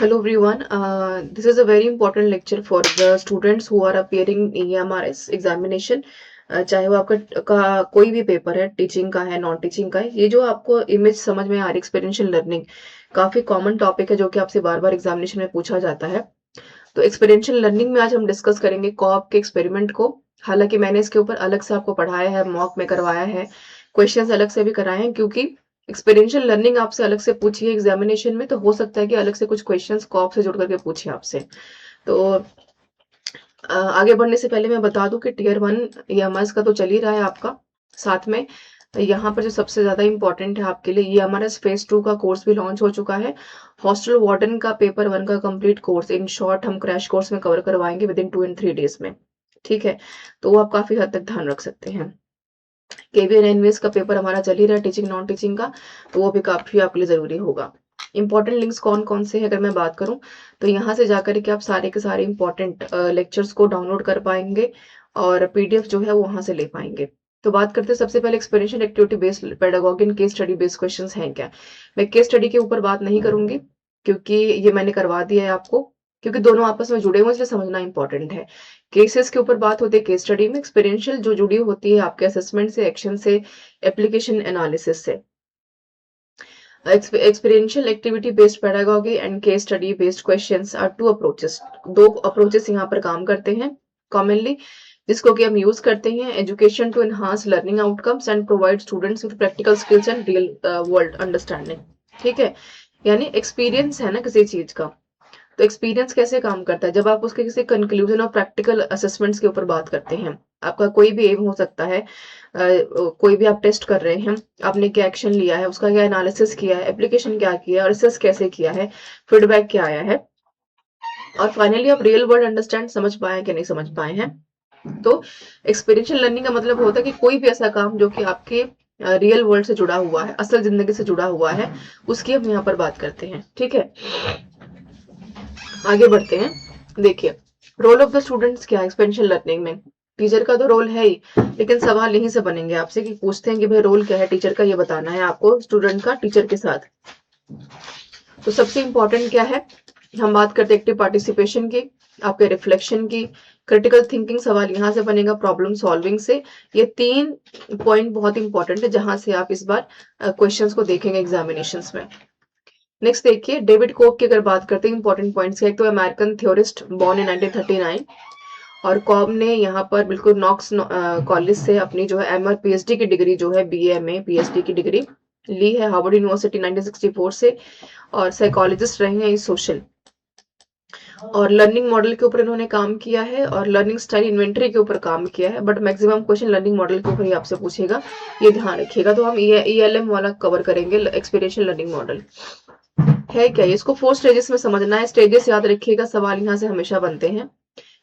Hello everyone. This is a very important lecture for the students who are appearing in EMRS examination. चाहे वो आपका कोई भी paper है, टीचिंग का है, नॉन टीचिंग का है, ये जो आपको इमेज समझ में आ रही एक्सपीरियंशियल लर्निंग काफी कॉमन टॉपिक है जो कि आपसे बार बार एग्जामिनेशन में पूछा जाता है। तो एक्सपीरियंशियल लर्निंग में आज हम डिस्कस करेंगे कॉप के एक्सपेरिमेंट को। हालांकि मैंने इसके ऊपर अलग से आपको पढ़ाया है, मॉक में करवाया है, क्वेश्चंस अलग से भी कराए हैं, क्योंकि एक्सपीरियंशियल लर्निंग आपसे अलग से पूछी है एग्जामिनेशन में, तो हो सकता है कि अलग से कुछ क्वेश्चंस कॉप से जुड़ करके पूछे आपसे। तो आगे बढ़ने से पहले मैं बता दूं कि टीयर 1 ईएमआईएस का तो चल ही रहा है आपका। साथ में यहाँ पर जो सबसे ज्यादा इंपॉर्टेंट है आपके लिए, ईएमआरएस फेज 2 का कोर्स भी लॉन्च हो चुका है। हॉस्टल वार्डन का पेपर 1 का कंप्लीट कोर्स, इन शॉर्ट हम क्रैश कोर्स में कवर करवाएंगे विद इन 2 and 3 डेज में। ठीक है, तो वो आप काफी हद तक ध्यान रख सकते हैं। केवीएन एनवीएस का पेपर हमारा चल ही रहा है, टीचिंग नॉन टीचिंग का, तो वो भी काफी आपके लिए जरूरी होगा। इंपॉर्टेंट लिंक्स कौन कौन से हैं अगर मैं बात करूं, तो यहाँ से जाकर के आप सारे के सारे इंपॉर्टेंट लेक्चर्स को डाउनलोड कर पाएंगे और पीडीएफ जो है वो वहां से ले पाएंगे। तो बात करते हैं सबसे पहले experiential activity based pedagogy and case study based questions हैं क्या। मैं केस स्टडी के ऊपर बात नहीं करूंगी क्योंकि ये मैंने करवा दिया है आपको, क्योंकि दोनों आपस में जुड़े हुए, इसलिए समझना इंपॉर्टेंट है। केसेस के ऊपर बात होती है केस स्टडी में, एक्सपीरियंशियल जो जुड़ी होती है आपके असेसमेंट से, एक्शन से, एप्लीकेशन एनालिसिस से। Experiential activity based pedagogy and case study based questions are two approaches. दो अप्रोचेस यहाँ पर काम करते हैं कॉमनली, जिसको कि हम यूज करते हैं education to enhance learning outcomes and provide students with practical skills and real world understanding. ठीक है, यानी एक्सपीरियंस है ना किसी चीज का, तो एक्सपीरियंस कैसे काम करता है, जब आप उसके किसी कंक्लूजन और प्रैक्टिकल असेसमेंट्स के ऊपर बात करते हैं। आपका कोई भी एम हो सकता है, कोई भी आप टेस्ट कर रहे हैं, आपने क्या एक्शन लिया है, उसका क्या एनालिसिस किया है, एप्लीकेशन क्या किया है, और रिसर्च कैसे किया है, फीडबैक क्या आया है, और फाइनली आप रियल वर्ल्ड अंडरस्टैंड समझ पाए हैं कि नहीं समझ पाए हैं। तो एक्सपीरियंशियल लर्निंग का मतलब होता है कि कोई भी ऐसा काम जो कि आपके रियल वर्ल्ड से जुड़ा हुआ है, असल जिंदगी से जुड़ा हुआ है, उसकी हम यहाँ पर बात करते हैं। ठीक है, आगे बढ़ते हैं। देखिए, रोल ऑफ द स्टूडेंट्स क्या है एक्सपेरियंशियल लर्निंग में। टीचर का तो रोल है ही, लेकिन सवाल यहीं से बनेंगे आपसे कि पूछते हैं कि भाई रोल क्या है टीचर का, ये बताना है आपको स्टूडेंट का टीचर के साथ। तो सबसे इंपॉर्टेंट क्या है, हम बात करते हैं एक्टिव पार्टिसिपेशन की, आपके रिफ्लेक्शन की, क्रिटिकल थिंकिंग, सवाल यहाँ से बनेगा प्रॉब्लम सॉल्विंग से। ये 3 पॉइंट बहुत इंपॉर्टेंट है जहां से आप इस बार क्वेश्चंस को देखेंगे एग्जामिनेशंस में। नेक्स्ट देखिए, डेविड कोक की अगर बात करते हैं इंपॉर्टेंट पॉइंट्स, एक तो अमेरिकन थ्योरिस्ट बॉर्न इन 1939, और कॉब ने यहाँ पर बिल्कुल नॉक्स कॉलेज से अपनी जो है एमआर पीएचडी की डिग्री जो है बीएमए पीएचडी की डिग्री ली है हार्वर्ड यूनिवर्सिटी 1964 से, और साइकोलॉजिस्ट रहे हैं सोशल, और लर्निंग मॉडल के ऊपर इन्होंने काम किया है, और लर्निंग स्टाइल इन्वेंटरी के ऊपर काम किया है, but maximum question learning model के ऊपर ही आपसे पूछेगा, ये ध्यान रखिएगा। तो हम ईएलएम वाला कवर करेंगे, एक्सपीरियंशियल लर्निंग मॉडल है क्या, इसको 4 स्टेजेस में समझना है। स्टेजेस याद रखिएगा, सवाल यहाँ से हमेशा बनते हैं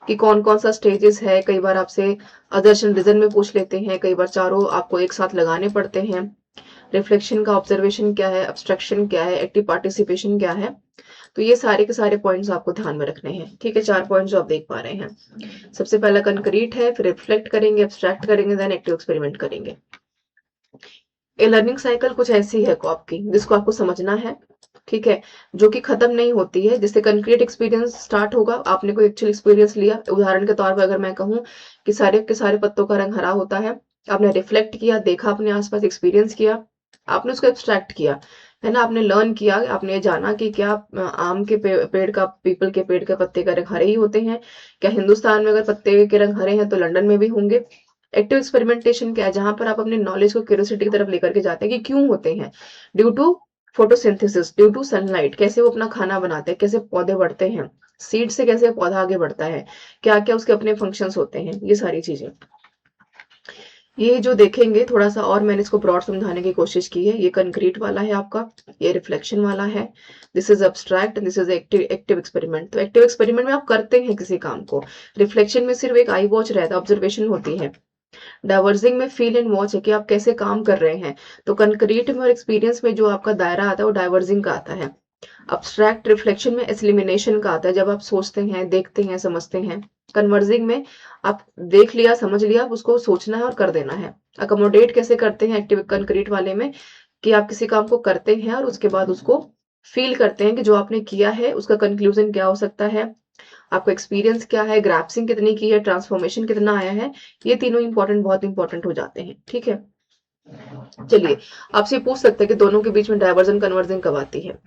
कि कौन कौन सा स्टेजेस है। कई बार आपसे अदर्शन रीजन में पूछ लेते हैं, कई बार चारों आपको एक साथ लगाने पड़ते हैं। रिफ्लेक्शन का ऑब्जर्वेशन क्या है, अब्स्ट्रक्शन क्या है, एक्टिव पार्टिसिपेशन क्या है, तो ये सारे के सारे पॉइंट्स आपको ध्यान में रखने हैं। ठीक है, 4 पॉइंट्स जो आप देख पा रहे हैं। सबसे पहला कंक्रीट है, फिर रिफ्लेक्ट करेंगे, एब्स्ट्रैक्ट करेंगे, देन एक्टिव एक्सपेरिमेंट करेंगे। ये लर्निंग साइकिल कुछ ऐसी है आपकी जिसको आपको समझना है। ठीक है, जो कि खत्म नहीं होती है। जिससे कंक्रीट एक्सपीरियंस स्टार्ट होगा, आपने कोई एक्चुअल एक्सपीरियंस लिया, उदाहरण के तौर पर अगर मैं कहूँ कि सारे के सारे पत्तों का रंग हरा होता है, आपने रिफ्लेक्ट किया, देखा अपने आसपास, एक्सपीरियंस किया, आपने उसको एब्स्ट्रैक्ट किया, है ना, आपने लर्न किया, आपने ये जाना कि क्या आम के पेड़ का, पीपल के पेड़ के पत्ते का रंग हरे ही होते हैं, क्या हिंदुस्तान में अगर पत्ते के रंग हरे हैं तो लंदन में भी होंगे। एक्टिव एक्सपेरिमेंटेशन क्या है, जहां पर आप अपने नॉलेज को क्यूरियोसिटी की तरफ लेकर के जाते हैं कि क्यों होते हैं, due to photosynthesis, due to sunlight, कैसे वो अपना खाना बनाते हैं, कैसे पौधे बढ़ते हैं, सीड से कैसे पौधा आगे बढ़ता है, क्या क्या उसके अपने फंक्शंस होते हैं, ये सारी चीजें ये जो देखेंगे। थोड़ा सा और मैंने इसको ब्रॉड समझाने की कोशिश की है। ये कंक्रीट वाला है आपका, ये रिफ्लेक्शन वाला है, this is abstract, this is active active experiment. तो एक्टिव एक्सपेरिमेंट में आप करते हैं किसी काम को, रिफ्लेक्शन में सिर्फ एक आई वॉच रहता है, ऑब्जर्वेशन होती है। डाइवर्जिंग में फील एंड वॉच है कि आप कैसे काम कर रहे हैं। तो कंक्रीट में और एक्सपीरियंस में जो आपका दायरा आता है वो डाइवर्जिंग का आता है। अब्स्ट्रैक्ट रिफ्लेक्शन में एलिमिनेशन का आता है, जब आप सोचते हैं, देखते हैं, समझते हैं। कन्वर्जिंग में आप देख लिया, समझ लिया, उसको सोचना है और कर देना है। अकोमोडेट कैसे करते हैं एक्टिव कंक्रीट वाले में, कि आप किसी काम को करते हैं और उसके बाद उसको फील करते हैं कि जो आपने किया है उसका कंक्लूजन क्या हो सकता है, आपका एक्सपीरियंस क्या है, ग्रैप्सिंग कितनी की है, ट्रांसफॉर्मेशन कितना आया है। ये तीनों इंपॉर्टेंट, बहुत इंपॉर्टेंट हो जाते हैं। ठीक है, चलिए आपसे पूछ सकते हैं कि दोनों के बीच में डायवर्जन कन्वर्जन कब आती है।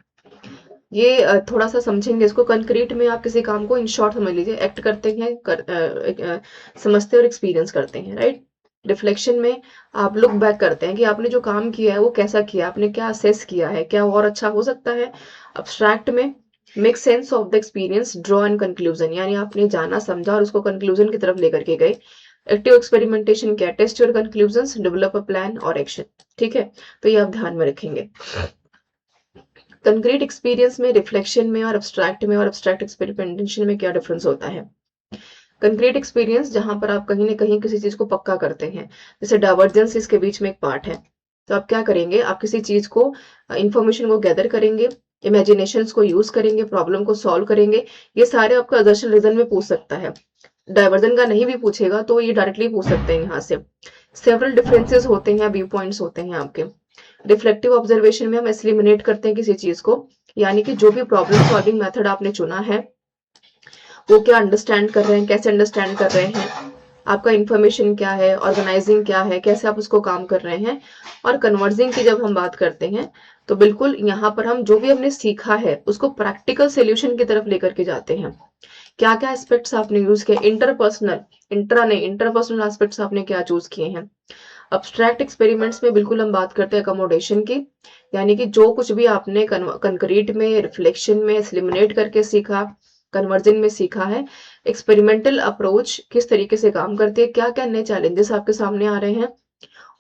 ये थोड़ा सा समझेंगे इसको। कंक्रीट में आप किसी काम को इन शॉर्ट समझ लीजिए, एक्ट करते हैं, समझते हैं और एक्सपीरियंस करते हैं, राइट। रिफ्लेक्शन में आप लुक बैक करते हैं कि आपने जो काम किया है वो कैसा किया, आपने क्या असेस किया है, क्या और अच्छा हो सकता है। अब्स्ट्रैक्ट में make sense of the experience, draw and conclusion, यानी आपने जाना समझा और उसको कंक्लूजन की तरफ लेकर के गए। एक्टिव एक्सपेरिमेंटेशन क्या, test your conclusions, develop a plan और एक्शन। ठीक है, तो ये आप ध्यान में रखेंगे। कंक्रीट एक्सपीरियंस में, रिफ्लेक्शन में और अब्स्ट्रैक्ट में और अब्स्ट्रैक्ट एक्सपेरिमेंटेशन में क्या डिफरेंस होता है। कंक्रीट एक्सपीरियंस जहां पर आप कहीं ना कहीं किसी चीज को पक्का करते हैं, जैसे डाइवर्जेंस इसके बीच में एक पार्ट है। तो आप क्या करेंगे, आप किसी चीज को, इंफॉर्मेशन को गैदर करेंगे, इमेजिनेशन को यूज करेंगे, प्रॉब्लम को सॉल्व करेंगे। ये सारे आपका असर्शन रीजन में पूछ सकता है। डाइवर्जन का नहीं भी पूछेगा तो ये डायरेक्टली पूछ सकते हैं यहाँ से। सेवरल डिफरेंसेस होते हैं, व्यू पॉइंट्स होते हैं आपके। रिफ्लेक्टिव ऑब्जर्वेशन में हम एलिमिनेट करते हैं किसी चीज को, यानी कि जो भी प्रॉब्लम सॉल्विंग मेथड आपने चुना है वो क्या अंडरस्टैंड कर रहे हैं, कैसे अंडरस्टैंड कर रहे हैं, आपका इंफॉर्मेशन क्या है, ऑर्गेनाइजिंग क्या है, कैसे आप उसको काम कर रहे हैं। और कन्वर्जिंग की जब हम बात करते हैं तो बिल्कुल यहाँ पर हम जो भी हमने सीखा है उसको प्रैक्टिकल सोल्यूशन की तरफ लेकर के जाते हैं। क्या क्या एस्पेक्ट्स आपने यूज किए, इंटरपर्सनल, इंटरपर्सनल एस्पेक्ट्स आपने क्या चूज किए हैं। अब्स्ट्रैक्ट एक्सपेरिमेंट्स में बिल्कुल हम बात करते हैं अकोमोडेशन की, यानी कि जो कुछ भी आपने कंक्रीट में, रिफ्लेक्शन में एलिमिनेट करके सीखा, कन्वर्जन में सीखा है, एक्सपेरिमेंटल अप्रोच किस तरीके से काम करती है, क्या क्या नए चैलेंजेस आपके सामने आ रहे हैं।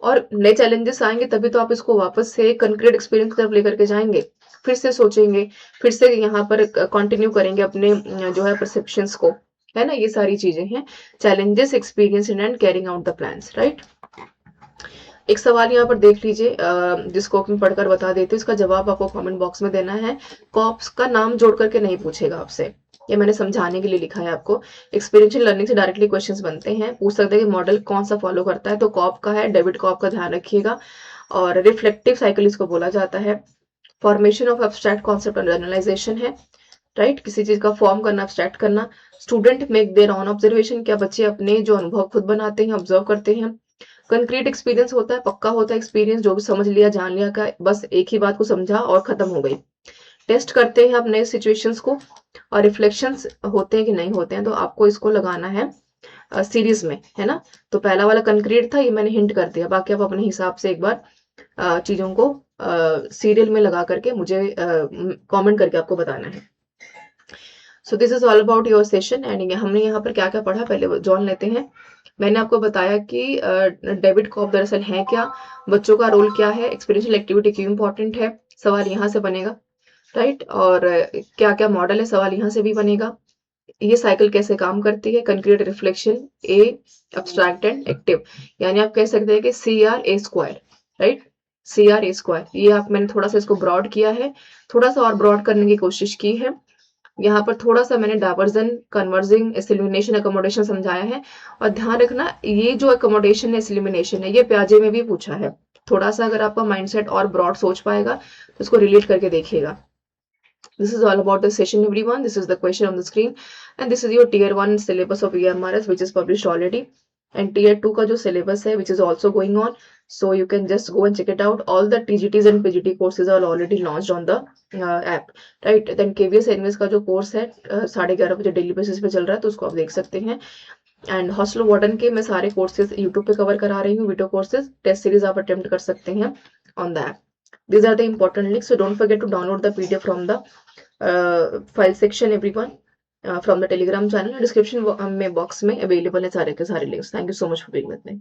और नए चैलेंजेस आएंगे तभी तो आप इसको वापस से कंक्रीट एक्सपीरियंस की तरफ लेकर के जाएंगे, फिर से सोचेंगे, फिर से यहाँ पर कंटिन्यू करेंगे अपने जो है परसेप्शंस को, है ना। ये सारी चीजें हैं challenges, experience and carrying out the plans, right. एक सवाल यहाँ पर देख लीजिए, जिसको मैं पढ़कर बता देती हूँ, इसका जवाब आपको कमेंट बॉक्स में देना है। कॉप्स का नाम जोड़ करके नहीं पूछेगा आपसे, ये मैंने समझाने के लिए लिखा है आपको। एक्सपीरियंशियल लर्निंग से डायरेक्टली क्वेश्चंस बनते हैं, पूछ सकते हैं कि मॉडल कौन सा फॉलो करता है, तो कॉप का है, डेविड कॉप का ध्यान रखिएगा। और रिफ्लेक्टिव साइकिल इसको बोला जाता है। फॉर्मेशन ऑफ एब्स्ट्रैक्ट कॉन्सेप्ट और जनरलाइजेशन है, राइट। किसी चीज का फॉर्म करना, एब्स्ट्रैक्ट करना। Student make their on observation, क्या बच्चे अपने जो अनुभव खुद बनाते हैं, ऑब्जर्व करते हैं। कंक्रीट एक्सपीरियंस होता है, पक्का होता है एक्सपीरियंस, जो भी समझ लिया, जान लिया, का बस एक ही बात को समझा और खत्म हो गई। टेस्ट करते हैं अपने सिचुएशंस को। और रिफ्लेक्शंस होते हैं कि नहीं होते हैं, तो आपको इसको लगाना है सीरीज में, है ना। तो पहला वाला कंक्रीट था, ये मैंने हिंट कर दिया, बाकी आप अपने हिसाब से एक बार चीजों को सीरियल में लगा करके मुझे कमेंट करके आपको बताना है। So this is all about your session. And हमने यहाँ पर क्या क्या पढ़ा, पहले जान लेते हैं। मैंने आपको बताया कि डेविड कॉप दरअसल है क्या, बच्चों का रोल क्या है, एक्सपीरियंशियल एक्टिविटी क्यों इंपॉर्टेंट है, सवाल यहाँ से बनेगा, राइट। और क्या क्या मॉडल है, सवाल यहाँ से भी बनेगा। ये साइकिल कैसे काम करती है, concrete, reflection, A, abstract and active, यानी आप कह सकते हैं कि CR A², right. CR A², ये आप, मैंने थोड़ा सा इसको ब्रॉड किया है, थोड़ा सा और ब्रॉड करने की कोशिश की है। यहाँ पर थोड़ा सा मैंने डाइवर्जन, कन्वर्जिंग, एलिमिनेशन, अकोमोडेशन समझाया है। और ध्यान रखना, ये जो अकोमोडेशन है, एलिमिनेशन है, ये प्याजे में भी पूछा है। थोड़ा सा अगर आपका माइंडसेट और ब्रॉड सोच पाएगा तो इसको रिलेट करके देखिएगा। This is all about the session, everyone. This is the question on the screen, and this is your tier 1 syllabus of EMRS, which is published already. And tier 2 का जो syllabus है, which is also going on, so you can just go and check it out. All the TGTs and PGT courses are already launched on the app, right? Then KVS NVS का जो course है 11:30 बजे daily basis पे चल रहा है, तो उसको आप देख सकते हैं। एंड हॉस्टल वार्डन के मैं सारे कोर्सेज यूट्यूब पे कवर करा रही हूँ, वीडियो कोर्सेज, टेस्ट सीरीज आप अटेम्प्ट कर सकते हैं on the app. These are the important links, so don't forget to download the PDF from the file section, everyone, from the Telegram channel. Description में box में available है सारे के सारे links. Thank you so much for being with me.